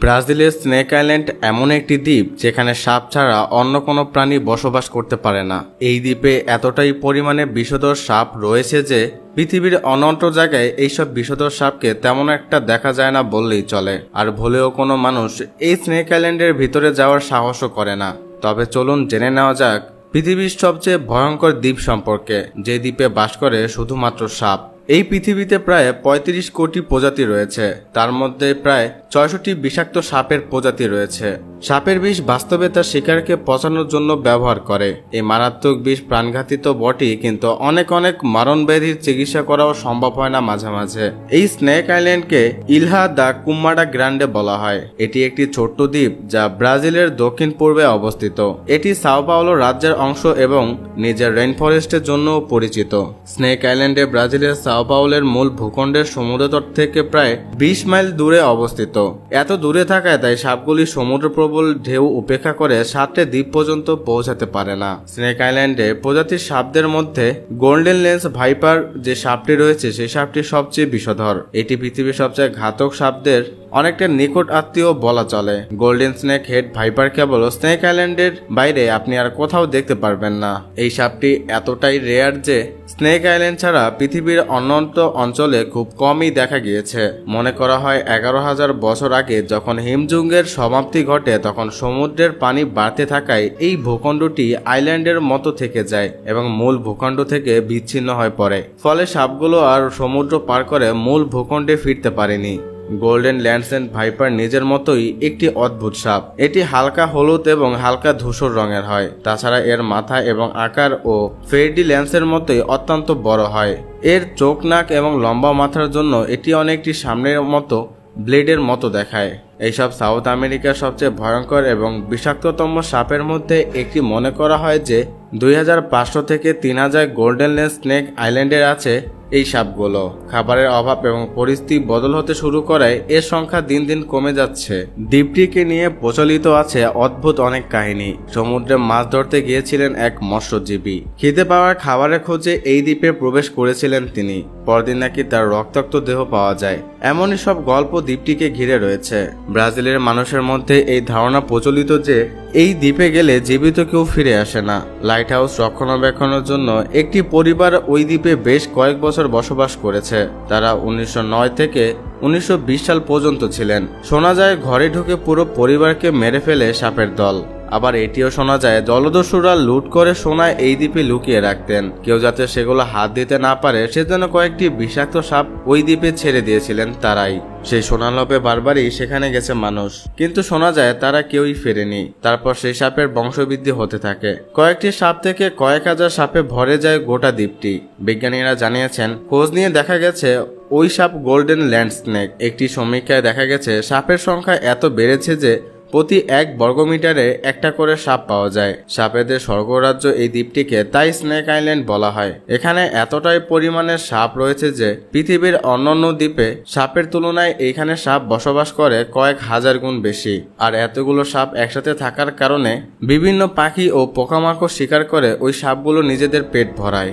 ব্রাজিলের snake island এমন একটি দ্বীপ যেখানে সাপ ছাড়া অন্য কোনো প্রাণী বসবাস করতে পারে না। এই দ্বীপে এতটাই পরিমাণে বিষধর সাপ রয়েছে যে পৃথিবীর অন্যান্য জায়গায় এইসব বিষধর সাপকে তেমন একটা দেখা যায় না বললেই চলে। আর ভুলেও কোনো মানুষ এই স্নেক আইল্যান্ডের ভিতরে যাওয়ার সাহসও করে না। তবে চলুন জেনে নেওয়া যাক পৃথিবীর সবচেয়ে ভয়ঙ্কর দ্বীপ সম্পর্কে, যে দ্বীপে বাস করে শুধুমাত্র সাপ। এই পৃথিবীতে প্রায় ৩৫ কোটি প্রজাতি রয়েছে, তার মধ্যে প্রায় ৬৬টি বিষাক্ত সাপের প্রজাতি রয়েছে। সাপের বিষ বাস্তবে তার শিকারকে পচানোর জন্য ব্যবহার করে। এই মারাত্মক বিষ প্রাণঘাতী তো বটেই, কিন্তু অনেক মারণব্যাধির চিকিৎসা করাও সম্ভব হয় না মাঝে মাঝে। এই স্নেক আইল্যান্ডকে ইলহা দা কুমারা গ্রান্ডে বলা হয়। এটি একটি ছোট্ট দ্বীপ যা ব্রাজিলের দক্ষিণ পূর্বে অবস্থিত। এটি সাও পাওলো রাজ্যের অংশ এবং নিজের রেইনফরেস্টের জন্যও পরিচিত। স্নেক আইল্যান্ডে ব্রাজিলের সাও পাওলোর মূল ভূখণ্ডের সমুদ্রতট থেকে প্রায় ২০ মাইল দূরে অবস্থিত। এত দূরে থাকায় তাই সাপগুলি সমুদ্র প্রবল ঢেউ উপেক্ষা করে ৭টে দ্বীপ পর্যন্ত পৌঁছাতে পারে না। স্নেক আইল্যান্ডে প্রজাতির সাপদের মধ্যে গোল্ডেন লেন্স ভাইপার যে সাপটি রয়েছে সেই সাপটি সবচেয়ে বিষধর। এটি পৃথিবীর সবচেয়ে ঘাতক সাপদের অনেকটা নিকট আত্মীয় বলা চলে। গোল্ডেন স্নেক হেড ভাইপার কেবল স্নেক আইল্যান্ডের বাইরে আপনি আর কোথাও দেখতে পারবেন না। এই সাপটি এতটাই রেয়ার যে স্নেক আইল্যান্ড ছাড়া পৃথিবীর অন্যান্য অঞ্চলে খুব কমই দেখা গিয়েছে। মনে করা হয় ১১,০০০ বছর আগে যখন হিমযুগের সমাপ্তি ঘটে তখন সমুদ্রের পানি বাড়তে থাকায় এই ভূখণ্ডটি আইল্যান্ডের মতো থেকে যায় এবং মূল ভূখণ্ড থেকে বিচ্ছিন্ন হয়ে পড়ে। ফলে সাপগুলো আর সমুদ্র পার করে মূল ভূখণ্ডে ফিরতে পারেনি। গোল্ডেন ল্যান্ডসেন্ট ভাইপার নিজের মতোই একটি অদ্ভুত সাপ। এটি হালকা হলুদ এবং হালকা ধূসর রঙের হয়। তাছাড়া এর মাথা এবং আকার ও ফেরডি ল্যান্সের মতোই অত্যন্ত বড় হয়। এর চোখ, নাক এবং লম্বা মাথার জন্য এটি অনেকটি সামনের মতো ব্লেডের মতো দেখায়। এইসব সাউথ আমেরিকার সবচেয়ে ভয়ঙ্কর এবং বিষাক্ততম সাপের মধ্যে একটি মনে করা হয় যে ২৫০০ থেকে ৩০০০ গোল্ডেন লেন্স স্নেক আইল্যান্ডের আছে। এই সাপগুলো খাবারের অভাব এবং পরিস্থিতি বদল হতে শুরু করায় এর সংখ্যা দিন দিন কমে যাচ্ছে। দ্বীপটিকে নিয়ে প্রচলিত আছে অদ্ভুত অনেক কাহিনী। সমুদ্রে মাছ ধরতে গিয়েছিলেন এক মৎস্যজীবী। খিদে পাওয়ার খাবারের খোঁজে এই দ্বীপে প্রবেশ করেছিলেন তিনি। পরদিন নাকি তার রক্তাক্ত দেহ পাওয়া যায়। এমনই সব গল্প দ্বীপটিকে ঘিরে রয়েছে। ব্রাজিলের মানুষের মধ্যে এই ধারণা প্রচলিত যে এই দ্বীপে গেলে জীবিত কেউ ফিরে আসে না। লাইট হাউস রক্ষণাবেক্ষণের জন্য একটি পরিবার ওই দ্বীপে বেশ কয়েক বছর বসবাস করেছে। তারা ১৯০৯ থেকে ১৯২০ সাল পর্যন্ত ছিলেন। শোনা যায় ঘরে ঢুকে পুরো পরিবারকে মেরে ফেলে সাপের দল। আবার এটিও শোনা যায় জলদস্যুরা লুট করে সোনায় এই দ্বীপে লুকিয়ে রাখতেন। কেউ যাতে সেগুলো হাত দিতে না পারে সেজন্য কয়েকটি বিষাক্ত সাপ ওই দ্বীপে ছেড়ে দিয়েছিলেন তারাই। সেই সোনার লোভে বারবারই সেখানে গেছে মানুষ, কিন্তু শোনা যায় তারা কেউই ফেরেনি। তারপর সেই সাপের বংশবৃদ্ধি হতে থাকে। কয়েকটি সাপ থেকে কয়েক হাজার সাপে ভরে যায় গোটা দ্বীপটি। বিজ্ঞানীরা জানিয়েছেন খোঁজ নিয়ে দেখা গেছে ওই সাপ গোল্ডেন ল্যান্ড স্নেক। একটি সমীক্ষায় দেখা গেছে সাপের সংখ্যা এত বেড়েছে যে প্রতি ১ বর্গমিটারে একটা করে সাপ পাওয়া যায়। সাপেদের স্বর্গরাজ্য এই দ্বীপটিকে তাই স্নেক আইল্যান্ড বলা হয়। এখানে এতটাই পরিমাণে সাপ রয়েছে যে পৃথিবীর অন্যান্য দ্বীপে সাপের তুলনায় এইখানে সাপ বসবাস করে কয়েক হাজার গুণ বেশি। আর এতগুলো সাপ একসাথে থাকার কারণে বিভিন্ন পাখি ও পোকামাকড় শিকার করে ওই সাপগুলো নিজেদের পেট ভরায়।